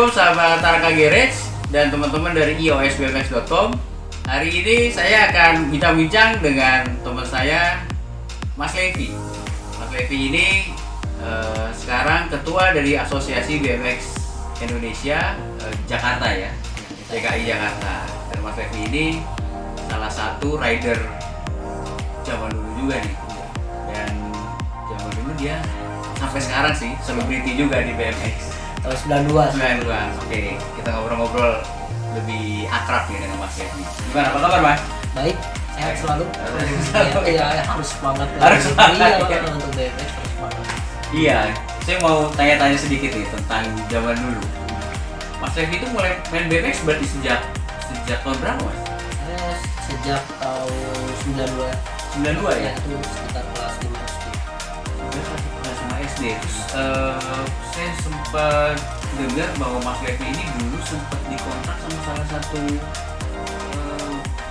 Assalamualaikum sahabat Tarka Garage dan teman-teman dari iosbmx.com. Hari ini saya akan bincang-bincang dengan teman saya, Mas Levi. Mas Levi ini sekarang ketua dari Asosiasi BMX Indonesia Jakarta ya, DKI Jakarta. Dan Mas Levi ini salah satu rider zaman dulu juga nih. Dan zaman dulu dia sampai sekarang sih selebriti juga di BMX. Tahun 92. Oke, kita ngobrol-ngobrol lebih akrab ya dengan Mas Levi. Gimana, apa kabar Mas? Baik, sehat selalu. Iya, harus semangat. Harus semangat, iya, ya. untuk BMX harus semangat. Iya, saya mau tanya-tanya sedikit nih tentang zaman dulu. Mas Levi itu mulai main BMX berarti sejak tahun berapa Mas? Saya sejak tahun 92. 92 ya? Itu sekitar kelas 5 SD. Kelas 5 SD. Terus saya sempat dengar bahwa Mas Levi ini dulu sempat dikontrak sama salah satu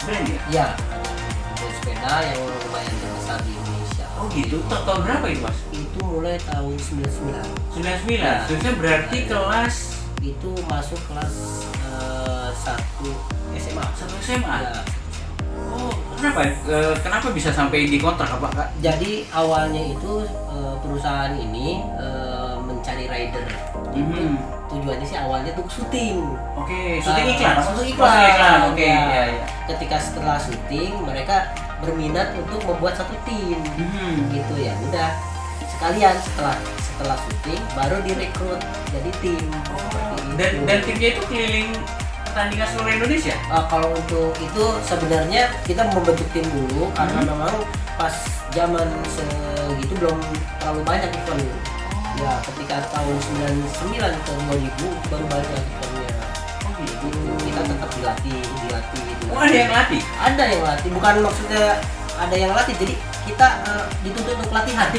brand ya? Iya, ada brand sepeda yang lumayan terbesar di Indonesia. Oh gitu, tahun berapa itu Mas? Itu mulai tahun 99. 99, Ya. terusnya berarti kelas Itu masuk kelas 1 SMA. 1 SMA? Ya, 1 SMA. Oh, kenapa bisa sampai dikontrak apa Kak? Jadi awalnya itu perusahaan ini mencari rider. Mhm. Tujuannya sih awalnya tuh syuting. Oke, syuting iklan? Syuting Oh, syuting iklan, oke. Ya. Iya. Ketika setelah syuting mereka berminat untuk membuat satu tim. Mhm. Gitu ya. Udah sekalian setelah syuting baru direkrut jadi tim. Seperti itu. Dan timnya itu keliling pertandingan seluruh Indonesia? Kalau untuk itu sebenarnya kita membentuk tim dulu karena memang pas zaman segitu belum terlalu banyak event. Ya, ketika tahun 99 ke 2000 baru banyak eventnya. Oh gitu. Kita tetap dilatih. Oh, ada yang latih? Ada yang latih, bukan maksudnya ada yang latih. Jadi kita dituntut untuk latihan.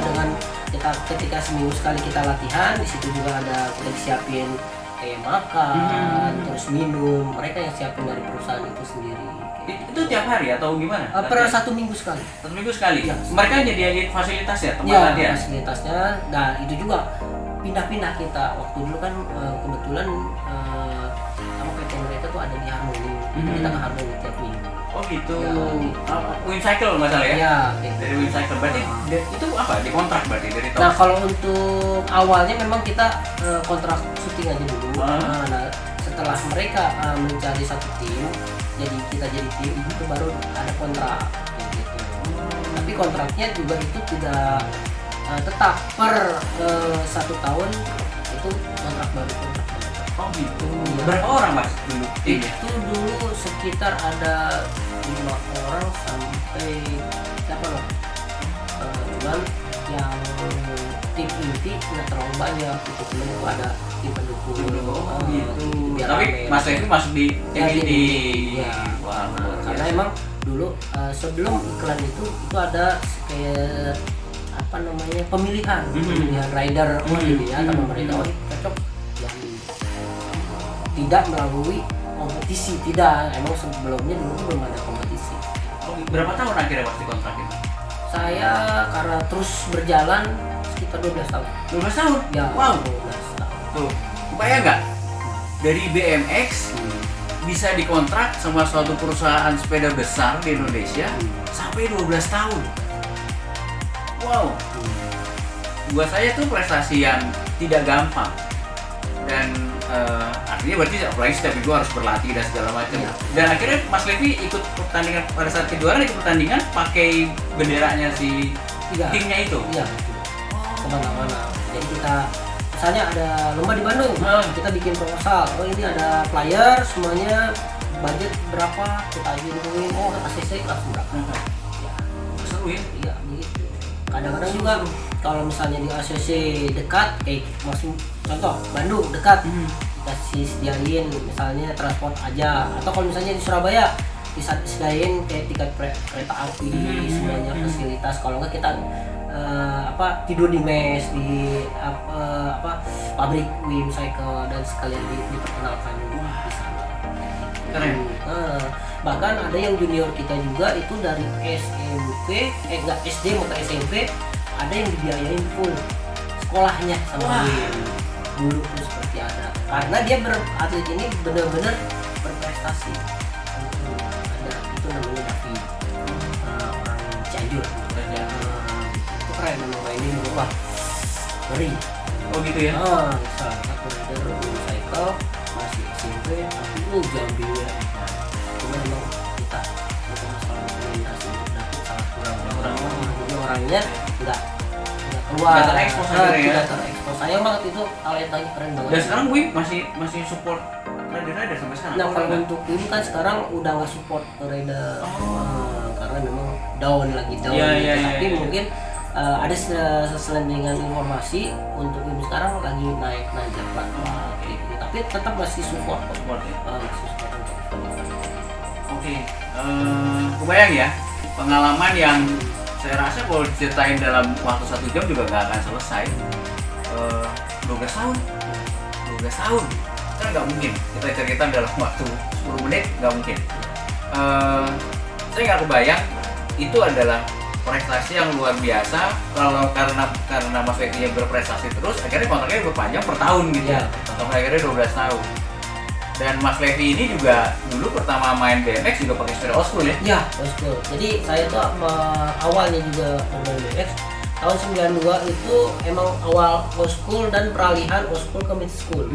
Dengan kita ketika seminggu sekali kita latihan, di situ juga ada kita disiapin kayak makan, terus minum. Mereka yang siapin dari perusahaan itu sendiri. Itu tiap hari atau gimana? Per 1 minggu sekali. 1 minggu sekali? Ya. Mereka nyediain fasilitas ya, tempat Ya, latihan? fasilitasnya. Nah, itu juga pindah-pindah kita. Waktu dulu kan kebetulan sama PT mereka tuh ada di Harmoni. Kita ke Harmoni tiap minggu. Oh gitu. Ya, Windcycle masalah ya? Ya, gitu. Dari Windcycle, berarti itu apa? Dikontrak berarti dari tahun? Nah, kalau untuk awalnya memang kita kontrak syuting aja dulu. Nah, setelah mereka mencari satu tim, jadi kita jadi tim itu baru ada kontrak kayak gitu. Tapi kontraknya juga itu tidak tetap per 1 tahun itu kontrak baru. Oh gitu. Ya. Berapa orang Mas dulu timnya? Itu dulu sekitar ada 5 orang sampai 8 orang. Cuman yang tim inti nggak terlalu banyak gitu, cuman itu ada tim pendukung. Oh gitu. Biar Tapi rame. Mas Levi masuk di tim Ya, inti. Ya. Wah, luar Karena biasa. emang dulu sebelum iklan itu ada kayak apa namanya pemilihan rider ini ya sama mereka cocok yang tidak melalui kompetisi, tidak, emang sebelumnya dulu belum ada kompetisi. Oh, berapa tahun akhirnya Mas dikontrak itu? Saya karena terus berjalan sekitar 12 tahun. 12 tahun? Ya, Wow. 12 tahun. Tuh, bayang nggak? Dari BMX bisa dikontrak sama suatu perusahaan sepeda besar di Indonesia sampai 12 tahun. Wow. Buat saya tuh prestasi yang tidak gampang. Dan artinya berarti apalagi setiap minggu harus berlatih dan segala macam. Ya. Dan akhirnya Mas Levi ikut pertandingan pada saat kejuaraan, ikut pertandingan pakai benderanya si Iya. timnya itu. Iya, betul. Kemana-mana. Jadi kita misalnya ada lomba di Bandung, kita bikin proposal. Oh, ini ada flyer, semuanya budget berapa, kita ajuin. Oh, ACC langsung berapa. Ya, Seru ya? iya gitu. Kadang-kadang juga kalau misalnya di ACC dekat, kayak masuk contoh Bandung dekat, kasih sediain misalnya transport aja. Atau kalau misalnya di Surabaya disediain kayak tiket kereta api, semuanya fasilitas. Kalau enggak kita tidur di mes di pabrik Windcycle dan sekalian diperkenalkan di sana. Keren. Bahkan ada yang junior kita juga itu dari SMP, enggak SD mau ke SMP, ada yang dibiayain full sekolahnya sama Wim. dulu tuh seperti ada, karena dia atlet ini benar-benar berprestasi. Ada itu namanya David, orang Cianjur. Itu keren memang mainin dulu, wah ngeri. Oh gitu ya. Salah satu rider motorcycle masih SMP tapi jambinya cuma memang kita untuk masalah komunikasi untuk David sangat kurang. Jadi orangnya nggak keluar, Nggak terekspos akhirnya ya. tidak terekspos. Sayang banget itu talentanya keren banget. Dan sekarang Wim masih support rider sampai sekarang. Nah Oh, kalau enggak? untuk ini kan sekarang udah nggak support ke rider. Karena memang down lagi down. Iya, gitu. iya, Tapi iya. mungkin ada seselintingan informasi untuk ini sekarang lagi naik nanjak pelan-pelan kayak gitu. Tapi tetap masih support kok. Support ya. Masih support untuk Oke, kebayang ya pengalaman yang saya rasa kalau diceritain dalam waktu 1 jam juga nggak akan selesai. 12 tahun kan nggak mungkin kita cerita dalam waktu 10 menit, nggak mungkin. Saya nggak kebayang itu adalah prestasi yang luar biasa. Kalau karena Mas Levi berprestasi terus, akhirnya kontraknya berpanjang per tahun gitu. Iya. Sampai akhirnya 12 tahun. Dan Mas Levi ini juga dulu pertama main BMX juga pakai sepeda old school ya? Ya, old school. Jadi saya tuh awalnya juga bermain BMX tahun 92 itu emang awal old school dan peralihan old school ke mid school.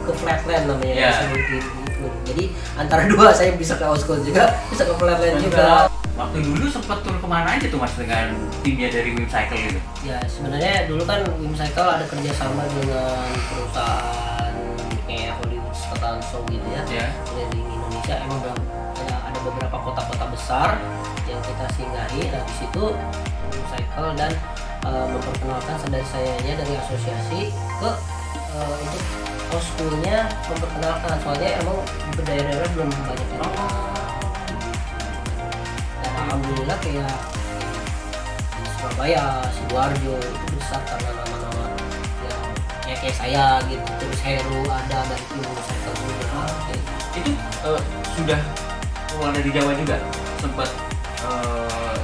Ke flatland namanya Yeah. seperti itu. Jadi antara dua saya bisa ke old school juga, bisa ke flatland juga. Waktu dulu sempat tur kemana aja tuh Mas dengan timnya dari Wim Cycle gitu? Ya sebenarnya dulu kan Wim Cycle ada kerjasama dengan perusahaan kayak Hollywood Statan Show gitu ya. Ya. Di Indonesia emang ada beberapa kota-kota besar yang kita singgahi. Nah di situ Wim Cycle dan memperkenalkan saudara sayanya dari asosiasi ke untuk old schoolnya memperkenalkan, soalnya emang di daerah-daerah belum banyak yang dan alhamdulillah kayak di Surabaya, Sidoarjo itu besar karena nama-nama yang ya kayak saya gitu, terus Heru ada dari tim Cycle juga kayak gitu. Itu sudah keluar dari Jawa juga? Sempat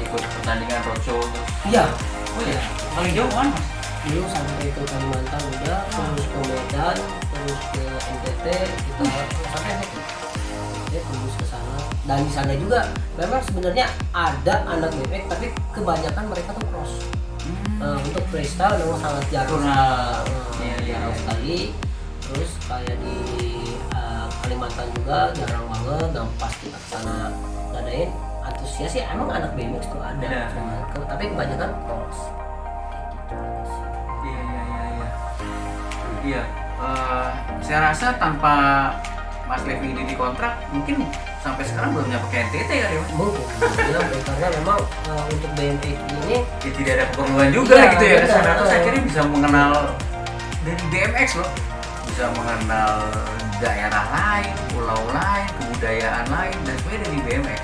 ikut pertandingan roadshow terus? Iya. Oh iya? Paling jauh kan Mas? Dulu sampai ke Kalimantan udah, terus ke Medan, terus ke NTT, kita sampai NTT, terus ke sana. Dan di sana juga memang sebenarnya ada anak BMX, tapi kebanyakan mereka tuh cross. Untuk freestyle memang sangat jarang. Jarang sekali. Terus kayak di Kalimantan juga jarang banget. Dan pas kita kesana ngadain antusias sih emang anak BMX tuh ada. Tapi kebanyakan cross. Iya, saya rasa tanpa Mas Levi ini dikontrak, mungkin sampai sekarang belum nyampe ke NTT kali ya Mas? Mungkin, karena memang untuk BMX ini Ya tidak ada keperluan juga Iya, gitu ya. benar. Kesana tuh saya kira bisa mengenal dari BMX loh, bisa mengenal daerah lain, pulau lain, kebudayaan lain, dan sebenarnya dari BMX.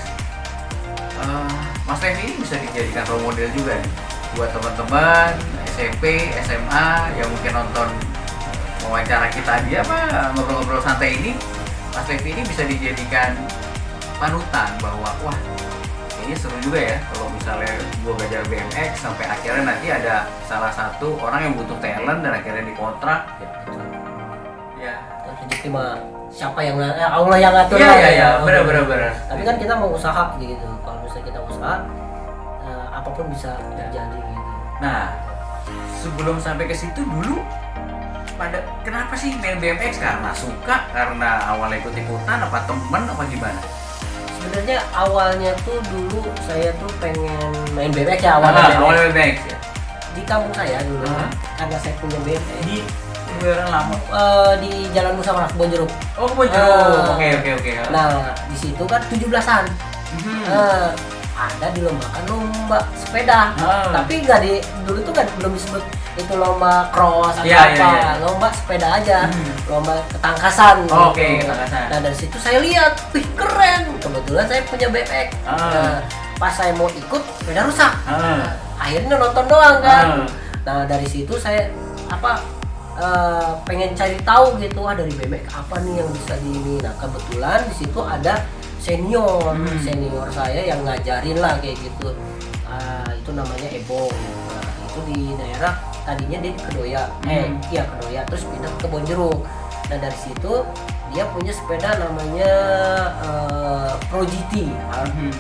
Mas Levi ini bisa dijadikan role model juga nih buat teman-teman SMP, SMA yang mungkin nonton wawancara kita dia ngobrol-ngobrol santai ini. Mas Levi ini bisa dijadikan panutan bahwa wah kayaknya seru juga ya kalau misalnya gue belajar BMX sampai akhirnya nanti ada salah satu orang yang butuh talent dan akhirnya dikontrak ya. rezeki mah siapa yang Allah yang ngatur Iya lah iya ya. iya benar. Tapi kan kita mau usaha gitu. Kalau misalnya kita usaha apapun bisa terjadi gitu. Nah sebelum sampai ke situ dulu kenapa sih main BMX? Karena suka, karena awalnya ikut-ikutan, apa temen, apa gimana? Sebenarnya awalnya tuh dulu saya tuh pengen main BMX ya awalnya. Awalnya BMX ya? Di kampung saya dulu, karena saya punya BMX. Di Kebayoran Lama? Di Jalan Musyawarah Kebon Jeruk. Oh Kebon Jeruk, oke. Nah di situ kan 17-an. Ada dilombakan lomba sepeda, tapi nggak dulu tuh kan belum disebut itu lomba cross atau apa, lomba sepeda aja, lomba ketangkasan. Oke, ketangkasan. Nah dari situ saya lihat, wih keren, kebetulan saya punya BMX. Nah, pas saya mau ikut sepeda rusak, akhirnya nonton doang kan. Nah dari situ saya pengen cari tahu gitu, dari BMX apa nih yang bisa di ini. Nah kebetulan di situ ada senior saya yang ngajarin lah kayak gitu. Itu namanya Ebong. Nah, itu di daerah tadinya dia di Kedoya, Kedoya, terus pindah ke Kebonjeruk. Nah dari situ dia punya sepeda namanya Pro GT,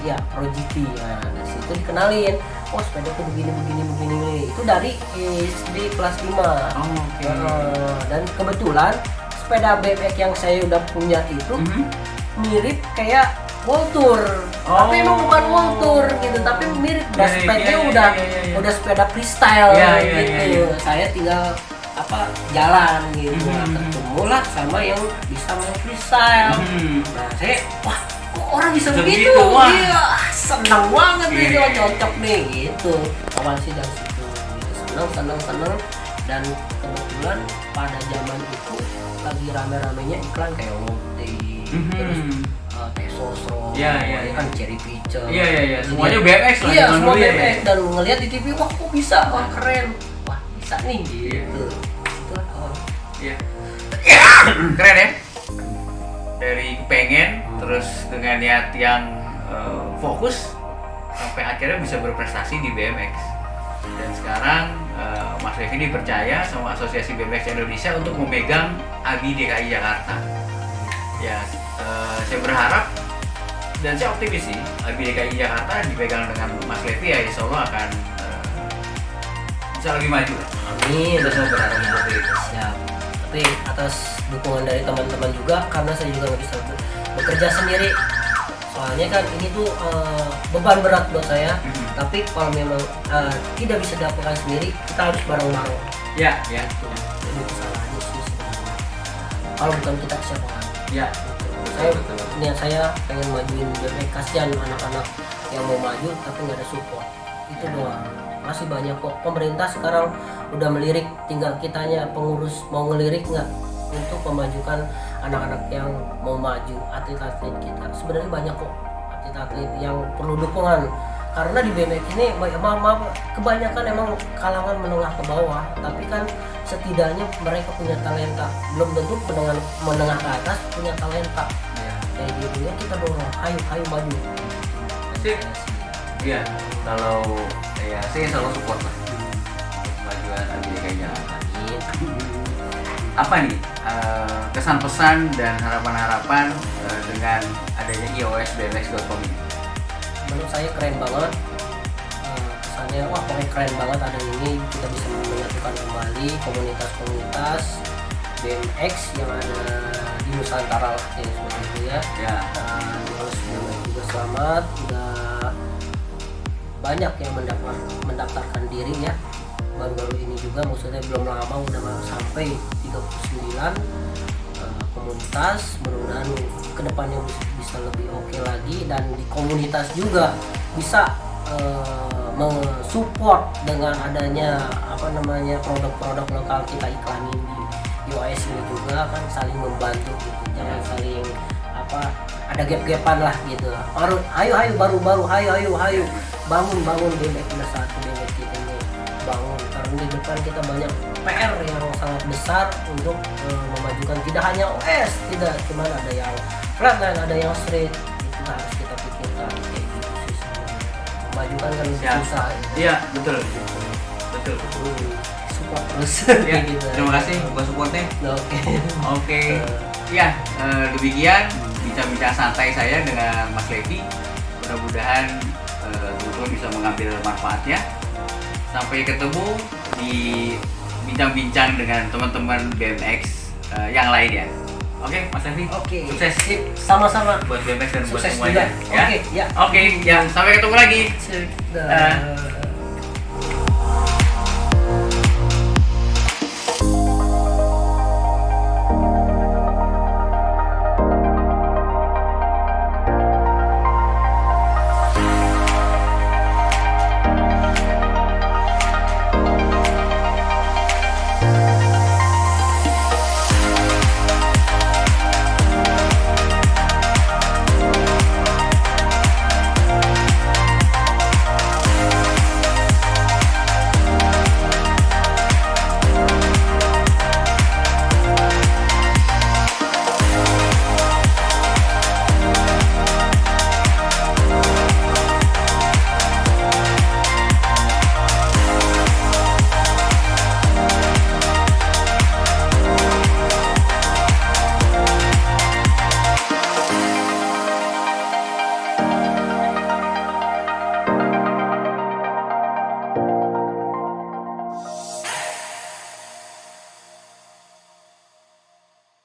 ya Pro GT. Nah dari situ dikenalin, oh sepeda tuh begini. Itu dari SD kelas 5. Dan kebetulan sepeda BMX yang saya udah punya itu mirip kayak World Tour, tapi emang bukan World Tour gitu, tapi mirip. Sepedanya udah sepeda freestyle gitu. Saya tinggal jalan gitu, ketemulah sama yang bisa main freestyle. Nah saya, wah kok orang bisa begitu, iya senang banget gitu, cocok nih gitu. Awal sih dari situ gitu. senang dan kebetulan pada zaman itu lagi rame-ramenya iklan kayak Wolte, terus Tesosro, kan Cherry Picture, semuanya BMX lah. Iya, semua BMX. Dan ngelihat di TV, wah kok bisa, wah keren, wah bisa nih gitu. Itulah awal. Iya. Keren ya. Dari pengen, terus dengan niat yang fokus, sampai akhirnya bisa berprestasi di BMX. Dan sekarang Mas Levi ini percaya sama Asosiasi BMX Indonesia untuk memegang ABI DKI Jakarta. Ya, saya berharap dan saya optimis sih ABI DKI Jakarta dipegang dengan Mas Levi, ya insya Allah akan bisa lebih maju. Amin. Kita semua berharap seperti itu. Siap. Tapi atas dukungan dari teman-teman juga, karena saya juga nggak bisa bekerja sendiri. Soalnya kan ini tuh beban berat buat saya. Tapi kalau memang tidak bisa dilakukan sendiri, kita harus bareng-bareng. Ya. Itu kesalahannya sih sebenarnya. Kalau bukan kita, siapa lagi? Ya. Niat saya pengen majuin BMX, kasihan anak-anak yang mau maju tapi nggak ada support. Itu doang. Masih banyak kok. Pemerintah sekarang udah melirik, tinggal kitanya pengurus mau ngelirik nggak untuk memajukan anak-anak yang mau maju, atlet-atlet kita. Sebenarnya banyak kok atlet-atlet yang perlu dukungan. Karena di BMX ini kebanyakan emang kalangan menengah ke bawah, tapi kan setidaknya mereka punya talenta. Belum tentu menengah ke atas punya talenta. Kayak gitu ya, kita dorong, ayo maju. Sip. Iya, kalau saya selalu support lah kemajuan ABI DKI Jakarta. Apa nih kesan pesan dan harapan-harapan dengan adanya iOS-BMX.com ini? Menurut saya keren banget. Kesannya wah pokoknya keren banget ada ini, kita bisa menyatukan kembali komunitas-komunitas BMX yang ada di Nusantara lah kayak seperti itu ya. Dan terus juga selamat, udah banyak yang mendaftarkan diri ya. Baru-baru ini juga, maksudnya belum lama udah sampai 39 komunitas. Mudah-mudahan kedepannya bisa lebih oke lagi, dan di komunitas juga bisa mensupport dengan adanya produk-produk lokal kita iklanin di iOS ini juga, kan saling membantu gitu. Jangan saling ada gap-gapan lah gitu. Ayo bangun BMX satu BMX kita ini bangun, karena di depan kita banyak PR yang sangat besar untuk memajukan tidak hanya OS, tidak cuma ada yang flatline, ada yang street, itu harus kita pikirkan kayak gitu sih sebenarnya. Memajukan kan susah. Iya, betul. Support terus. Ya, gitu. Terima kasih buat supportnya. Oke. Ya, demikian bincang-bincang santai saya dengan Mas Levi. Mudah-mudahan teman-teman bisa mengambil manfaatnya. Sampai ketemu di bincang-bincang dengan teman-teman BMX yang lainnya. Oke, Mas Levi. Oke. Sukses. Sama-sama Buat BMX dan buat sukses semuanya. juga. Ya. Oke, sampai ketemu lagi. Sudah.